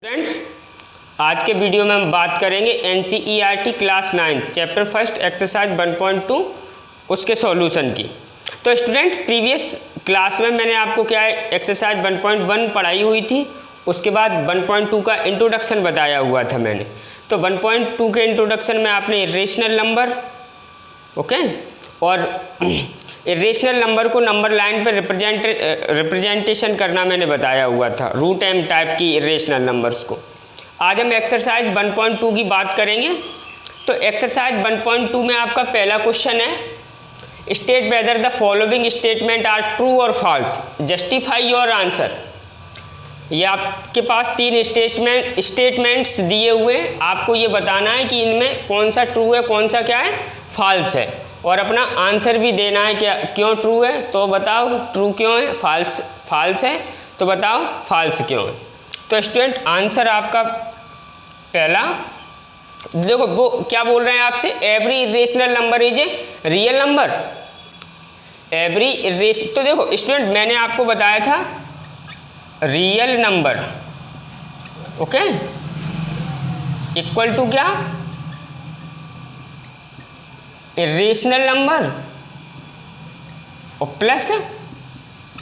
Friends, आज के video में हम बात करेंगे NCERT class 9 chapter first exercise 1.2 उसके सॉल्यूशन की। तो स्टूडेंट, प्रीवियस क्लास में मैंने आपको क्या है एक्सरसाइज 1.1 पढ़ाई हुई थी, उसके बाद 1.2 का इंट्रोडक्शन बताया हुआ था मैंने। तो 1.2 के इंट्रोडक्शन में आपने इरेशनल नंबर और इरेशनल नंबर को नंबर लाइन पर रिप्रेजेंटेशन करना मैंने बताया हुआ था, रूट एम टाइप की इरेशनल नंबर्स को। आज हम एक्सरसाइज 1.2 की बात करेंगे। तो एक्सरसाइज 1.2 में आपका पहला क्वेश्चन है, state whether the following statement are true और फॉल्स, जस्टिफाई योर आंसर। ये आपके पास तीन स्टेटमेंट्स दिए हुए हैं, आपको ये बताना है कि इनमें कौन सा ट्रू है, कौन सा क्या है फॉल्स है, और अपना आंसर भी देना है। क्या क्यों ट्रू है तो बताओ ट्रू क्यों है, फॉल्स है तो बताओ फॉल्स क्यों है। तो स्टूडेंट, आंसर आपका पहला, देखो वो क्या बोल रहे हैं आपसे, every irrational number is a real number. तो देखो स्टूडेंट, मैंने आपको बताया था रियल नंबर इक्वल टू क्या, इरेशनल नंबर और प्लस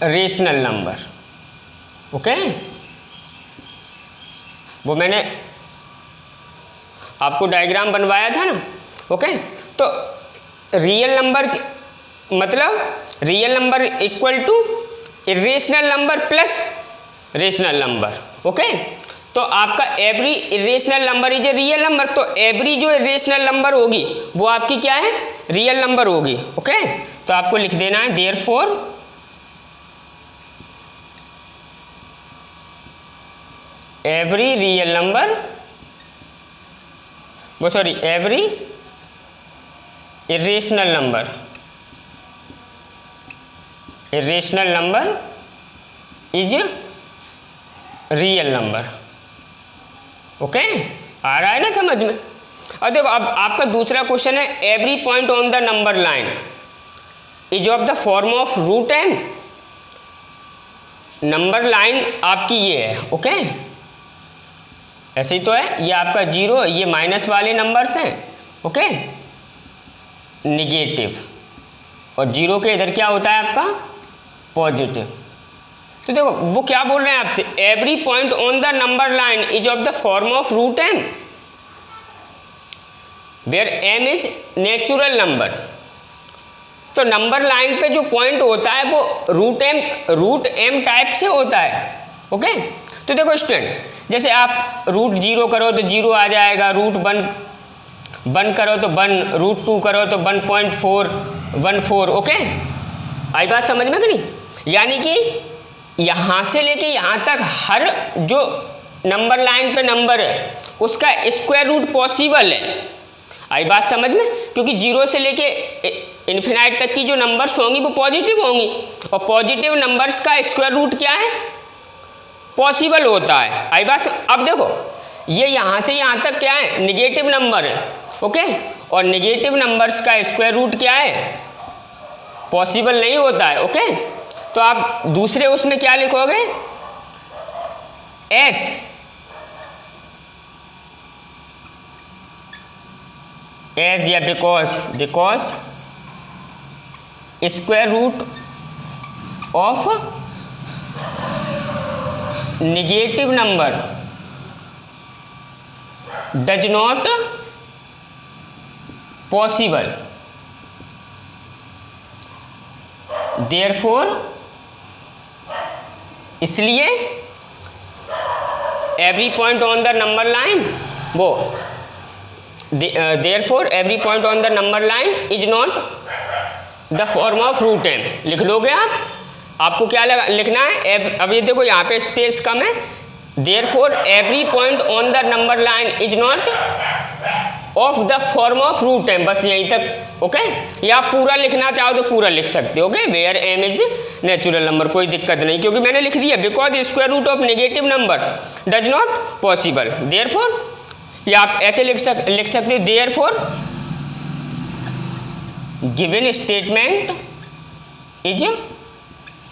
रेशनल नंबर। वो मैंने आपको डायग्राम बनवाया था ना। तो रियल नंबर मतलब real number equal to irrational number plus rational number. तो आपका every irrational number is a real number, तो एवरी जो इरेशनल नंबर होगी वो आपकी क्या है, रियल नंबर होगी। तो आपको लिख देना है therefore every real number, every irrational number is real number. आ रहा है ना समझ में। और देखो अब आपका दूसरा क्वेश्चन है, every point on the number line is of the form of root m. Number line आपकी ये है, ऐसे ही तो है, ये आपका जीरो, ये माइनस वाले नंबर्स हैं, निगेटिव, और जीरो के इधर क्या होता है आपका पॉजिटिव। तो देखो वो क्या बोल रहे हैं आपसे, every point on the number line is of the form of root m where M is natural number. तो नंबर लाइन पे जो पॉइंट होता है वो रूट एम टाइप से होता है। तो देखो स्टूडेंट, जैसे आप रूट 0 करो तो 0 आ जाएगा, रूट 1 करो तो 1, रूट 2 करो तो 1.414। आई बात समझ में कि नहीं। यानी कि यहाँ से लेके यहाँ तक हर जो नंबर लाइन पे नंबर है उसका स्क्वायर रूट पॉसिबल है। आई बात समझ में, क्योंकि 0 से लेके इन्फिनाइट तक की जो नंबर्स होंगी वो पॉजिटिव होंगी, और पॉजिटिव नंबर्स का स्क्वायर रूट क्या है, पॉसिबल होता है। आई बात। अब देखो ये यहाँ से यहाँ तक क्या है, निगेटिव नंबर है, और निगेटिव नंबर्स का स्क्वायर रूट क्या है, पॉसिबल नहीं होता है। तो आप दूसरे उसमें क्या लिखोगे, एस या because square root of negative number does not possible, therefore, इसलिए every point on the number line therefore every point on the number line is not the form of root M. लिख लोगे आपको क्या लिखना है, अब ये देखो यहाँ पे स्पेस कम है, therefore every point on the number line is not of the form of root m, बस यहीं तक। या पूरा लिखना चाहो तो पूरा लिख सकते हो, where M is natural number, कोई दिक्कत नहीं, क्योंकि मैंने लिख दिया because square root of negative number does not possible, therefore. या आप ऐसे लिख सकते हो, therefore given statement is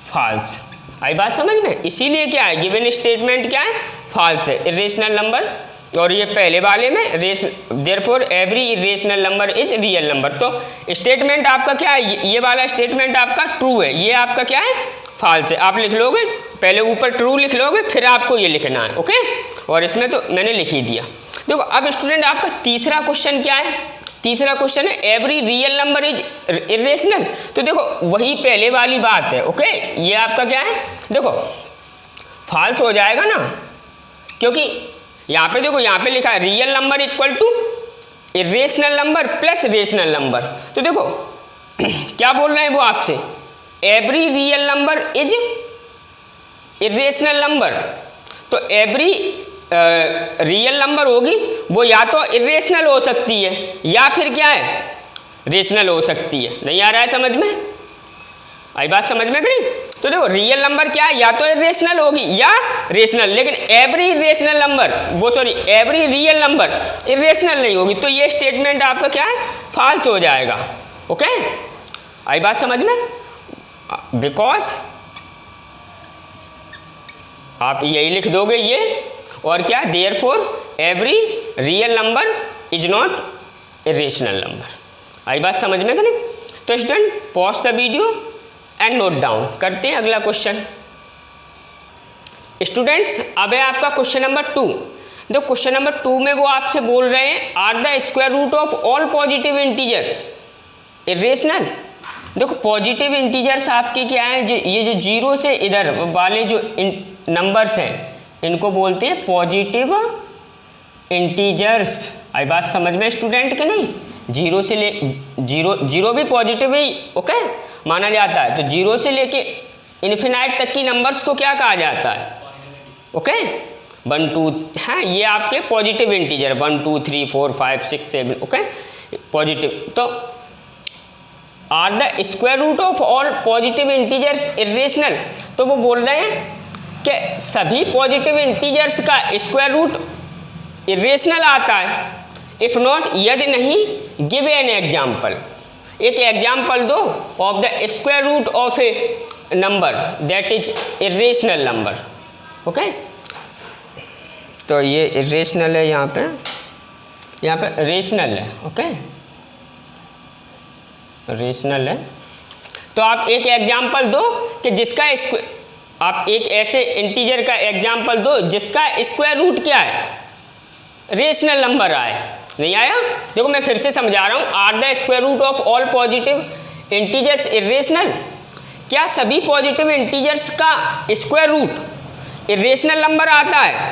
false. आई बात समझ में। इसीलिए क्या है, गिवन स्टेटमेंट क्या है, फॉल्स है, इरेशनल नंबर। और ये पहले वाले में therefore every irrational number is real number. तो स्टेटमेंट आपका क्या है, ये वाला स्टेटमेंट आपका ट्रू है, ये आपका क्या है, फॉल्स है। आप लिख लोगे, पहले ऊपर ट्रू लिख लोगे, फिर आपको ये लिखना है, ओके। और इसमें तो मैंने लिख ही दिया। देखो अब स्टूडेंट आपका तीसरा क्वेश्चन क्या है, तीसरा क्वेश्चन है every real number is irrational. तो देखो वही पहले वाली बात है, ओके। ये आपका क्या है, देखो फॉल्स हो जाएगा ना, क्योंकि यहाँ पे देखो, यहाँ पे लिखा है real number equal to irrational number plus rational number. तो देखो क्या बोल रहे हैं वो आपसे, every real number is irrational number. तो एवरी रियल नंबर होगी वो या तो इरेशनल हो सकती है या फिर क्या है, रेशनल हो सकती है। नहीं आ रहा है समझ में, आई बात समझ में कहीं? तो देखो रियल नंबर क्या है, या तो इरेशनल होगी या रेशनल, लेकिन every rational number every real number irrational नहीं होगी। तो ये स्टेटमेंट आपका क्या है, फॉल्स हो जाएगा, ओके। आई बात समझ में? बिकॉज आप यही लिख दोगे ये, और क्या, therefore every real number is not irrational number. आई बात समझ में कहीं? तो student pause the video and note down. करते हैं अगला क्वेश्चन। स्टूडेंट्स अब है आपका क्वेश्चन नंबर 2। देखो क्वेश्चन नंबर 2 में वो आपसे बोल रहे हैं are the square root of all positive integer irrational. देखो पॉजिटिव इंटीजर्स आपके क्या है, जो ये जो जीरो से इधर वाले जो नंबर्स हैं इनको बोलते हैं पॉजिटिव इंटीजर्स। आई बात समझ में स्टूडेंट के नहीं? जीरो से ले जीरो भी पॉजिटिव ही ओके माना जाता है। तो जीरो से लेके इन्फिनाइट तक की नंबर्स को क्या कहा जाता है, ओके 1 2 है, ये आपके पॉजिटिव इंटीजर 1 2 3 4 5 6 7 ओके पॉजिटिव। तो are the square root of all positive integers irrational. तो वो बोल रहे हैं कि सभी पॉजिटिव इंटीजर्स का स्क्वायर रूट इरेशनल आता है। इफ नॉट, यदि नहीं, गिव एन एग्जाम्पल, एक एग्जाम्पल दो of the square root of a number that is irrational number, okay. तो ये इरेशनल है, यहाँ पे रेशनल है, ओके रेशनल है। तो आप एक एग्जाम्पल दो कि जिसका आप एक ऐसे इंटीजर का एग्जाम्पल दो जिसका स्क्वायर रूट क्या है, रेशनल नंबर आए। नहीं आया? देखो मैं फिर से समझा रहा हूँ, are the square root of all positive integers irrational. क्या सभी पॉजिटिव इंटीजर्स का स्क्वायर रूट इरेशनल नंबर आता है,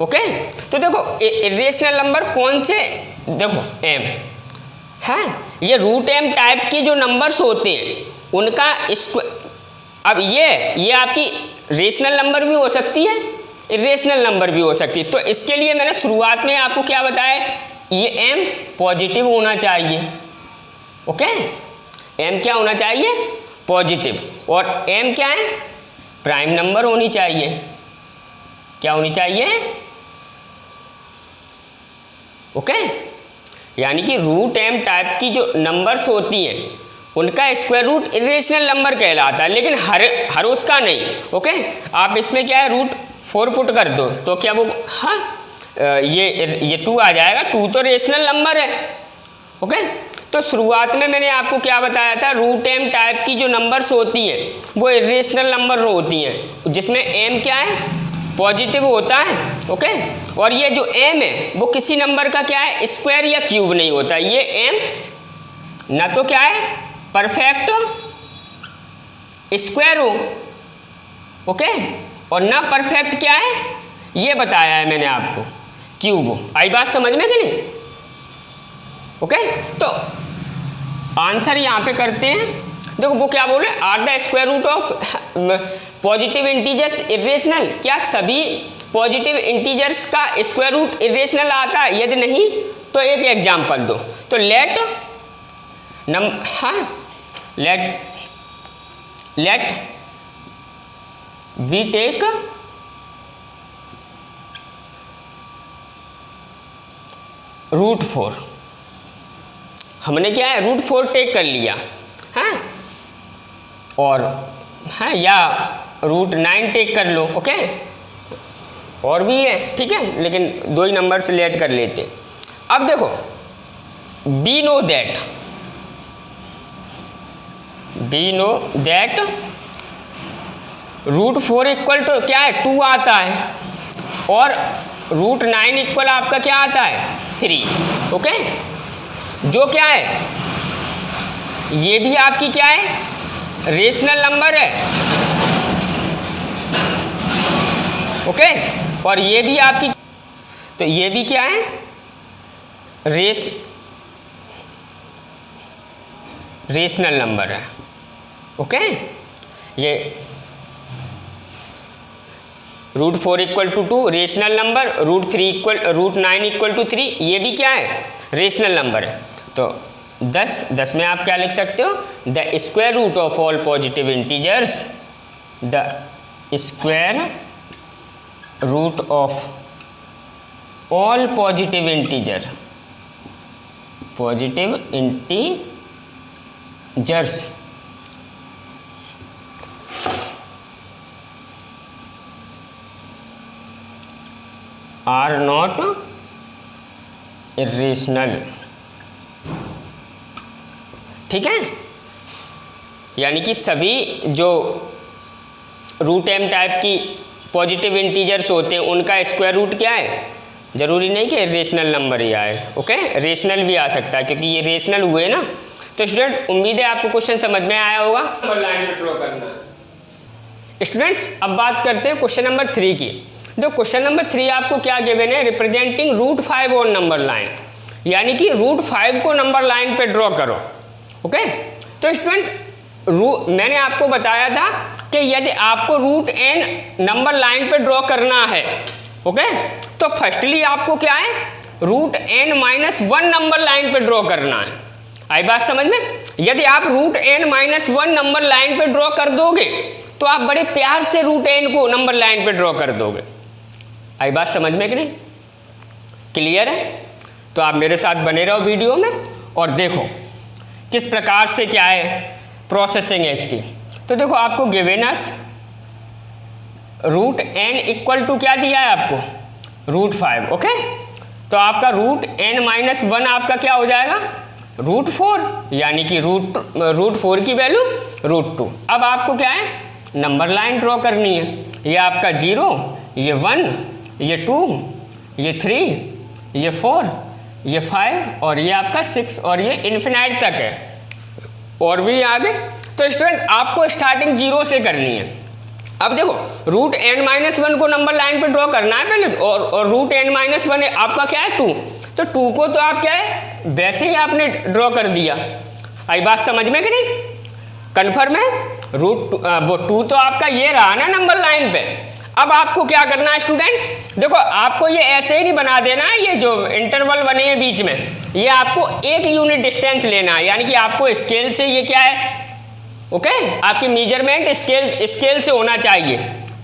ओके। तो देखो इरेशनल नंबर कौन से, देखो एम है, ये रूट एम टाइप के जो नंबर्स होते हैं उनका अब ये आपकी रेशनल नंबर भी हो सकती है, इरेशनल नंबर भी हो सकती है। तो इसके लिए मैंने शुरुआत में आपको क्या बताया, ये एम पॉजिटिव होना चाहिए, ओके एम क्या होना चाहिए, पॉजिटिव। और एम क्या है, प्राइम नंबर होनी चाहिए। क्या होनी चाहिए, ओके यानी कि रूट एम टाइप की जो नंबर्स होती हैं उनका स्क्वायर रूट इरेशनल नंबर कहलाता है, लेकिन हर उसका नहीं, ओके। आप इसमें क्या है, रूट 4 पुट कर दो तो क्या वो, हाँ ये 2 आ जाएगा, 2 तो रेशनल नंबर है, ओके। तो शुरुआत में मैंने आपको क्या बताया था, रूट एम टाइप की जो नंबर्स होती हैं वो इरेशनल नंबर होती हैं, जिसमें एम क्या है, पॉजिटिव होता है, ओके। और ये जो एम है वो किसी नंबर का क्या है, स्क्वायर या क्यूब नहीं होता। ये एम ना तो क्या है, परफेक्ट स्क्वायर हो, ओके, और ना परफेक्ट क्या है, ये बताया है मैंने आपको, क्यूब हो। आई बात समझ में कि नहीं, ओके। तो आंसर यहाँ पे करते हैं। देखो वो क्या बोल रहे हैं, are the square root of positive integers irrational. क्या सभी पॉजिटिव इंटीजर्स का स्क्वायर रूट इरेशनल आता है, यदि नहीं तो एक एग्जाम्पल दो। तो लेट वी टेक रूट 4। हमने क्या है, रूट 4 टेक कर लिया है, और है या रूट 9 टेक कर लो, ओके और भी है, ठीक है, लेकिन 2 ही नंबर से लेट कर लेते। अब देखो we know that √4 equal to क्या है 2 आता है, और √9 इक्वल आपका क्या आता है 3। ओके, जो क्या है ये भी आपकी क्या है रेशनल नंबर है। ओके, और ये भी आपकी, तो ये भी क्या है रेशनल नंबर है। ओके, ये √4 equal to 2 rational number, √9 equal to 3 ये भी क्या है रेशनल नंबर है। तो 10 में आप क्या लिख सकते हो, the square root of all positive integers, the square root of all positive integers are not irrational. ठीक है, यानी कि सभी जो √m टाइप की पॉजिटिव इंटीजर्स होते हैं उनका स्क्वायर रूट क्या है, जरूरी नहीं कि रेशनल नंबर ही आए। ओके, रेशनल भी आ सकता है क्योंकि ये रेशनल हुए ना। तो स्टूडेंट उम्मीद है आपको क्वेश्चन समझ में आया होगा। नंबर लाइन में ड्रॉ करना है। स्टूडेंट्स अब बात करते हैं क्वेश्चन नंबर 3 की। जो क्वेश्चन नंबर 3 आपको क्या गिवन है, रिप्रेजेंटिंग √5 ऑन नंबर लाइन, यानी कि √5 को नंबर लाइन पे ड्रॉ करो। ओके, तो स्टूडेंट मैंने आपको बताया था कि यदि आपको √n नंबर लाइन पे ड्रॉ करना है, ओके, तो फर्स्टली आपको क्या है √n-1 नंबर लाइन पे ड्रॉ करना है। आई बात समझ में? यदि आप √n-1 नंबर लाइन पे ड्रॉ कर दोगे तो आप बड़े प्यार से √n को नंबर लाइन पे ड्रॉ कर दोगे। आई बात समझ में कि नहीं? क्लियर है? तो आप मेरे साथ बने रहो वीडियो में और देखो किस प्रकार से क्या है प्रोसेसिंग है इसकी। तो देखो आपको गिवेनस √n इक्वल टू क्या दिया है आपको √5। ओके, तो आपका √n-1 आपका क्या हो जाएगा √4, यानी कि √4 की वैल्यू √2। अब आपको क्या है नंबर लाइन ड्रॉ करनी है। ये आपका 0, ये 1, ये 2, ये 3, ये 4, ये 5 और ये आपका 6 और ये इन्फिनाइट तक है और भी आगे। तो स्टूडेंट आपको स्टार्टिंग 0 से करनी है। अब देखो √n-1 को नंबर लाइन पे ड्रॉ करना है पहले, और √n-1 आपका क्या है 2, तो 2 को तो आप क्या है वैसे ही आपने ड्रॉ कर दिया। आई बात समझ में कि नहीं? कन्फर्म है? √2 तो आपका ये रहा ना नंबर लाइन पे। अब आपको क्या करना है स्टूडेंट, देखो आपको ये ऐसे ही नहीं बना देना है, ये जो इंटरवल बने हैं बीच में ये आपको 1 यूनिट डिस्टेंस लेना है, यानी कि आपको स्केल से ये क्या है ओके, आपकी मेजरमेंट स्केल से होना चाहिए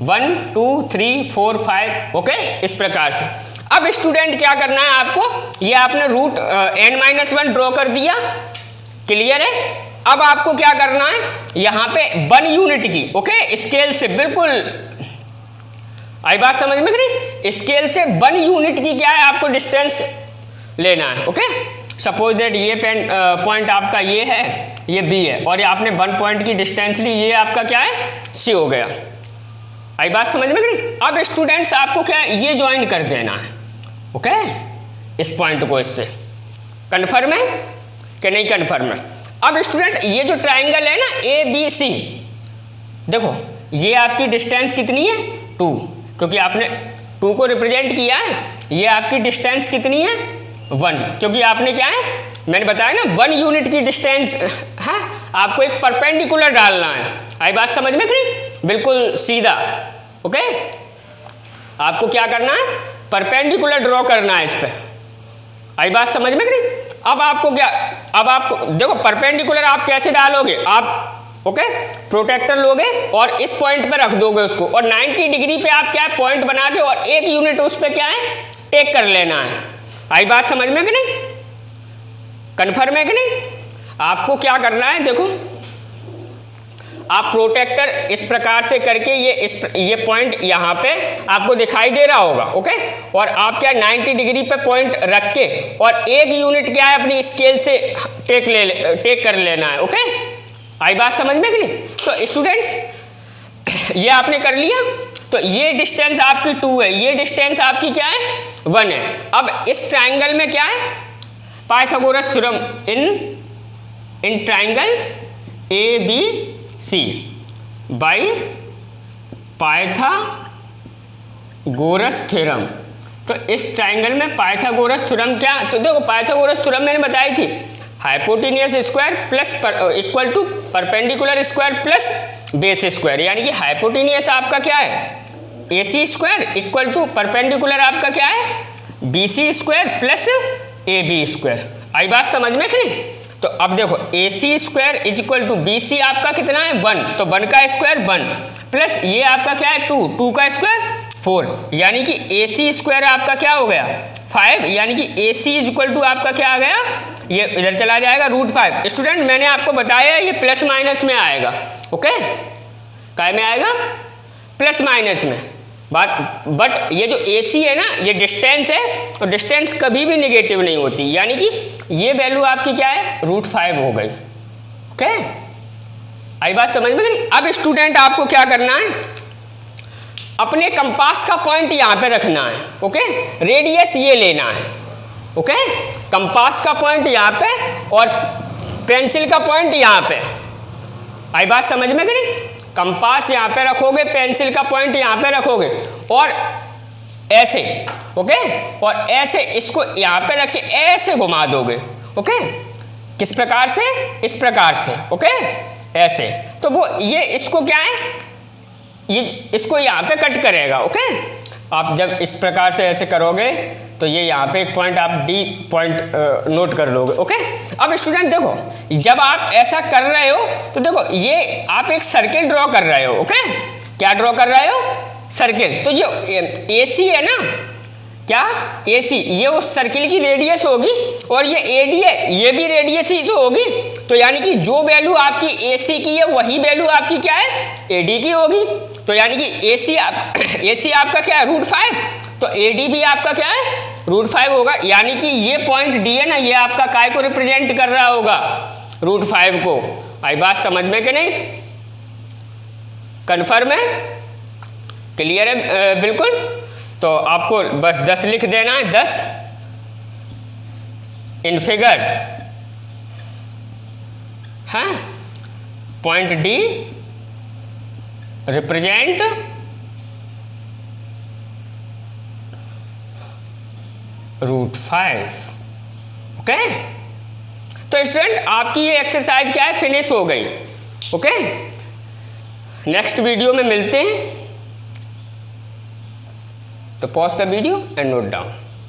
1 2 3 4 5। ओके, इस प्रकार से। अब स्टूडेंट क्या करना है आपको, ये आपने √n-1 ड्रॉ कर दिया, क्लियर है? अब आपको क्या करना है यहाँ पे 1 यूनिट की ओके स्केल से, बिल्कुल आई बात समझ में कि नहीं? स्केल से 1 यूनिट की क्या है आपको डिस्टेंस लेना है। ओके, सपोज दैट ये पॉइंट आपका ये है, ये B है, और ये आपने 1 पॉइंट की डिस्टेंस ली, ये आपका क्या है C हो गया। आई बात समझ में कि नहीं? अब स्टूडेंट्स आपको क्या है ये ज्वाइन कर देना है। ओके, इस पॉइंट को इससे। कन्फर्म है कि नहीं कन्फर्म है? अब स्टूडेंट ये जो ट्राइंगल है ना ABC, देखो ये आपकी डिस्टेंस कितनी है 2, क्योंकि आपने 2 को रिप्रेजेंट किया है। ये आपकी डिस्टेंस कितनी है 1, क्योंकि आपने क्या है मैंने बताया ना 1 यूनिट की डिस्टेंस है, आपको एक परपेंडिकुलर डालना है। आई बात समझ में कि नहीं? बिल्कुल सीधा। ओके, आपको क्या करना है परपेंडिकुलर ड्रॉ करना है इस पे। आई बात समझ में कि नहीं? अब आपको क्या, अब आपको देखो परपेंडिकुलर आप कैसे डालोगे, आप ओके प्रोटेक्टर लोगे और इस पॉइंट पे रख दोगे उसको, और 90 डिग्री पे आप क्या है पॉइंट बना के और 1 यूनिट उस पे क्या है टेक कर लेना है। आई बात समझ में कि नहीं? कन्फर्म है कि नहीं? आपको क्या करना है देखो, आप प्रोटेक्टर इस प्रकार से करके ये पॉइंट यहाँ पे आपको दिखाई दे रहा होगा, ओके। और आप क्या 90 डिग्री पे पॉइंट रख के और एक यूनिट क्या है अपनी स्केल से टेक कर लेना है, ओके। आई बात समझ में कि नहीं? तो स्टूडेंट्स ये आपने कर लिया, तो ये डिस्टेंस आपकी 2 है, ये डिस्टेंस आपकी क्या है 1 है। अब इस ट्राइंगल में क्या है, Pythagoras theorem in triangle ABC by Pythagoras theorem. तो इस ट्राइंगल में पाइथागोरस थ्योरम क्या, तो देखो पाइथागोरस थ्योरम मैंने बताई थी, hypotenuse square plus equal to perpendicular square plus base square, यानी कि हाइपोटेन्यूस आपका क्या है AC square equal to perpendicular आपका क्या है BC square plus AB square. आई बात समझ में कि नहीं? तो अब देखो AC square is equal to BC आपका कितना है 1, तो 1 का स्क्वायर 1 प्लस ये आपका क्या है 2, 2 का स्क्वायर 4, यानी कि AC स्क्वायर आपका क्या हो गया 5, यानी कि AC इज इक्वल टू आपका क्या आ गया, ये इधर चला जाएगा √5। स्टूडेंट मैंने आपको बताया ये प्लस माइनस में आएगा, ओके। काय में आएगा? प्लस माइनस में बात। बट ये जो AC है ना, ये डिस्टेंस है, और डिस्टेंस कभी भी नेगेटिव नहीं होती, यानी कि ये वैल्यू आपकी क्या है √5 हो गई, ओके। आई बात समझ में नहीं? अब स्टूडेंट आपको क्या करना है, अपने कंपास का पॉइंट यहाँ पे रखना है, ओके। रेडियस ये लेना है, ओके। कंपास का पॉइंट यहाँ पे और पेंसिल का पॉइंट यहाँ पे। आई बात समझ में कि नहीं? कंपास यहाँ पे रखोगे, पेंसिल का पॉइंट यहाँ पे रखोगे और ऐसे, ओके, और ऐसे इसको यहाँ पे रख के ऐसे घुमा दोगे, ओके। किस प्रकार से? इस प्रकार से, ओके, ऐसे। तो वो ये इसको क्या है, ये इसको यहाँ पे कट करेगा, ओके। आप जब इस प्रकार से ऐसे करोगे तो ये यहाँ पे एक पॉइंट आप D पॉइंट नोट कर लोगे, ओके। अब स्टूडेंट देखो, जब आप ऐसा कर रहे हो तो देखो ये आप एक सर्किल ड्रॉ कर रहे हो, ओके। क्या ड्रॉ कर रहे हो? सर्किल। तो जो AC है ना, क्या AC, ये उस सर्किल की रेडियस होगी, और ये AD है, ये भी रेडियस ही तो होगी। तो यानी कि जो वैल्यू आपकी AC की है वही वैल्यू आपकी क्या है AD की होगी। तो यानी कि AC आपका क्या है √5, तो AD भी आपका क्या है √5 होगा। यानी कि ये पॉइंट D है ना, ये आपका काय को रिप्रेजेंट कर रहा होगा √5 को। आई बात समझ में कि नहीं? कन्फर्म है? क्लियर है बिल्कुल? तो आपको बस 10 लिख देना है, 10 इन फिगर, हाँ, पॉइंट D रिप्रेजेंट √5, ओके। तो स्टूडेंट आपकी ये एक्सरसाइज क्या है, फिनिश हो गई, ओके। नेक्स्ट वीडियो में मिलते हैं, तो pause the video and note down.